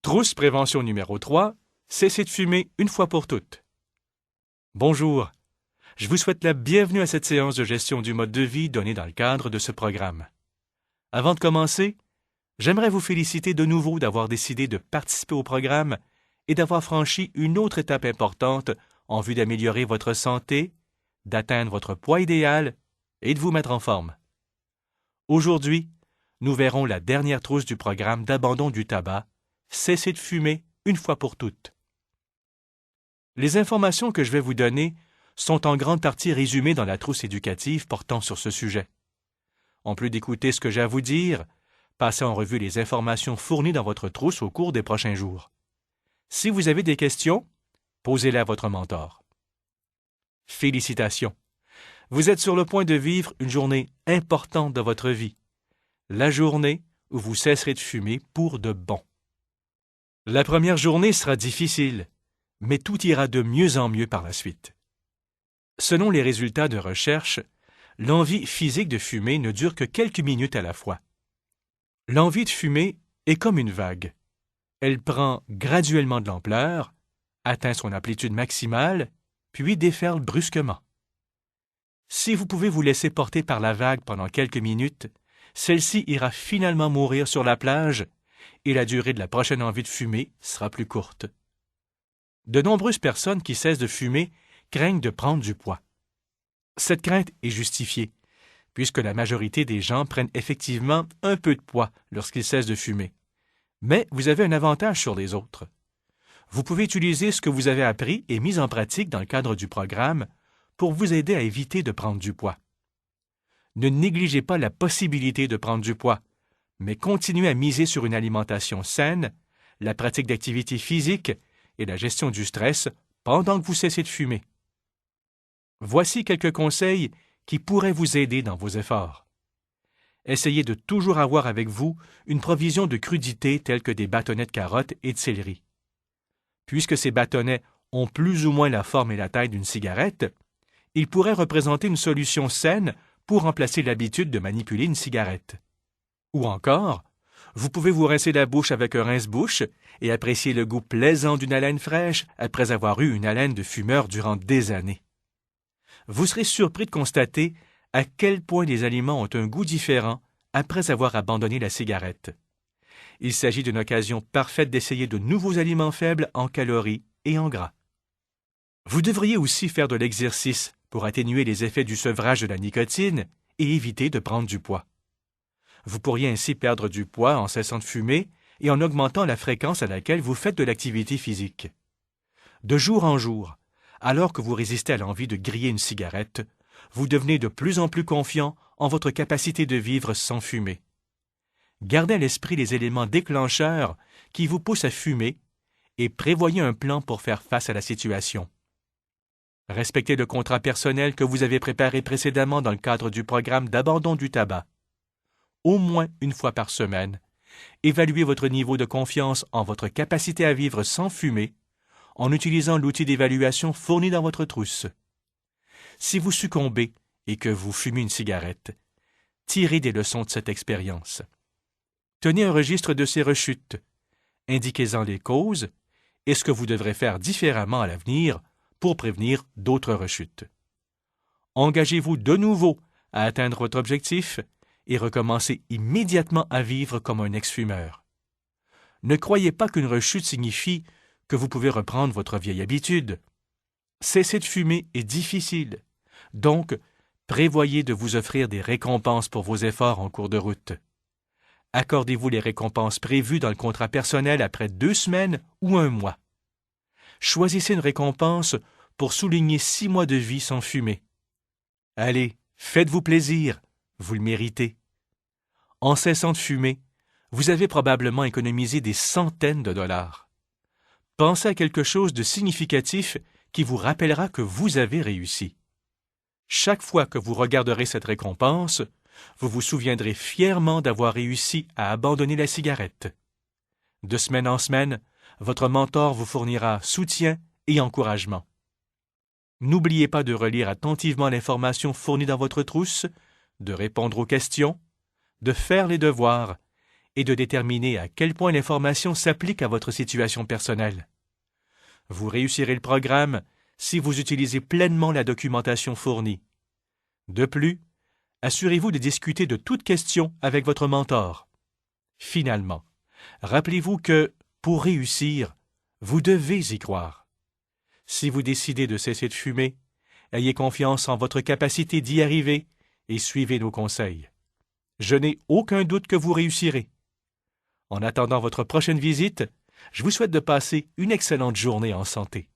Trousse prévention numéro 3, cessez de fumer une fois pour toutes. Bonjour, je vous souhaite la bienvenue à cette séance de gestion du mode de vie donnée dans le cadre de ce programme. Avant de commencer, j'aimerais vous féliciter de nouveau d'avoir décidé de participer au programme et d'avoir franchi une autre étape importante en vue d'améliorer votre santé, d'atteindre votre poids idéal et de vous mettre en forme. Aujourd'hui, nous verrons la dernière trousse du programme d'abandon du tabac, cessez de fumer une fois pour toutes. Les informations que je vais vous donner sont en grande partie résumées dans la trousse éducative portant sur ce sujet. En plus d'écouter ce que j'ai à vous dire, passez en revue les informations fournies dans votre trousse au cours des prochains jours. Si vous avez des questions, posez-les à votre mentor. Félicitations! Vous êtes sur le point de vivre une journée importante de votre vie, la journée où vous cesserez de fumer pour de bon. La première journée sera difficile, mais tout ira de mieux en mieux par la suite. Selon les résultats de recherche, l'envie physique de fumer ne dure que quelques minutes à la fois. L'envie de fumer est comme une vague. Elle prend graduellement de l'ampleur, atteint son amplitude maximale, puis déferle brusquement. Si vous pouvez vous laisser porter par la vague pendant quelques minutes, celle-ci ira finalement mourir sur la plage et la durée de la prochaine envie de fumer sera plus courte. De nombreuses personnes qui cessent de fumer craignent de prendre du poids. Cette crainte est justifiée, puisque la majorité des gens prennent effectivement un peu de poids lorsqu'ils cessent de fumer. Mais vous avez un avantage sur les autres. Vous pouvez utiliser ce que vous avez appris et mis en pratique dans le cadre du programme pour vous aider à éviter de prendre du poids. Ne négligez pas la possibilité de prendre du poids, mais continuez à miser sur une alimentation saine, la pratique d'activités physiques et la gestion du stress pendant que vous cessez de fumer. Voici quelques conseils qui pourraient vous aider dans vos efforts. Essayez de toujours avoir avec vous une provision de crudités telles que des bâtonnets de carottes et de céleri. Puisque ces bâtonnets ont plus ou moins la forme et la taille d'une cigarette, ils pourraient représenter une solution saine pour remplacer l'habitude de manipuler une cigarette. Ou encore, vous pouvez vous rincer la bouche avec un rince-bouche et apprécier le goût plaisant d'une haleine fraîche après avoir eu une haleine de fumeur durant des années. Vous serez surpris de constater à quel point les aliments ont un goût différent après avoir abandonné la cigarette. Il s'agit d'une occasion parfaite d'essayer de nouveaux aliments faibles en calories et en gras. Vous devriez aussi faire de l'exercice pour atténuer les effets du sevrage de la nicotine et éviter de prendre du poids. Vous pourriez ainsi perdre du poids en cessant de fumer et en augmentant la fréquence à laquelle vous faites de l'activité physique. De jour en jour, alors que vous résistez à l'envie de griller une cigarette, vous devenez de plus en plus confiant en votre capacité de vivre sans fumer. Gardez à l'esprit les éléments déclencheurs qui vous poussent à fumer et prévoyez un plan pour faire face à la situation. Respectez le contrat personnel que vous avez préparé précédemment dans le cadre du programme d'abandon du tabac. Au moins une fois par semaine, évaluez votre niveau de confiance en votre capacité à vivre sans fumer en utilisant l'outil d'évaluation fourni dans votre trousse. Si vous succombez et que vous fumez une cigarette, tirez des leçons de cette expérience. Tenez un registre de ces rechutes, indiquez-en les causes et ce que vous devrez faire différemment à l'avenir pour prévenir d'autres rechutes. Engagez-vous de nouveau à atteindre votre objectif et recommencez immédiatement à vivre comme un ex-fumeur. Ne croyez pas qu'une rechute signifie que vous pouvez reprendre votre vieille habitude. Cesser de fumer est difficile, donc prévoyez de vous offrir des récompenses pour vos efforts en cours de route. Accordez-vous les récompenses prévues dans le contrat personnel après 2 semaines ou 1 mois. Choisissez une récompense pour souligner 6 mois de vie sans fumer. Allez, faites-vous plaisir, vous le méritez. En cessant de fumer, vous avez probablement économisé des centaines de dollars. Pensez à quelque chose de significatif qui vous rappellera que vous avez réussi. Chaque fois que vous regarderez cette récompense, vous vous souviendrez fièrement d'avoir réussi à abandonner la cigarette. De semaine en semaine, votre mentor vous fournira soutien et encouragement. N'oubliez pas de relire attentivement l'information fournie dans votre trousse, de répondre aux questions, de faire les devoirs et de déterminer à quel point l'information s'applique à votre situation personnelle. Vous réussirez le programme si vous utilisez pleinement la documentation fournie. De plus, assurez-vous de discuter de toute question avec votre mentor. Finalement, rappelez-vous que, pour réussir, vous devez y croire. Si vous décidez de cesser de fumer, ayez confiance en votre capacité d'y arriver et suivez nos conseils. Je n'ai aucun doute que vous réussirez. En attendant votre prochaine visite, je vous souhaite de passer une excellente journée en santé.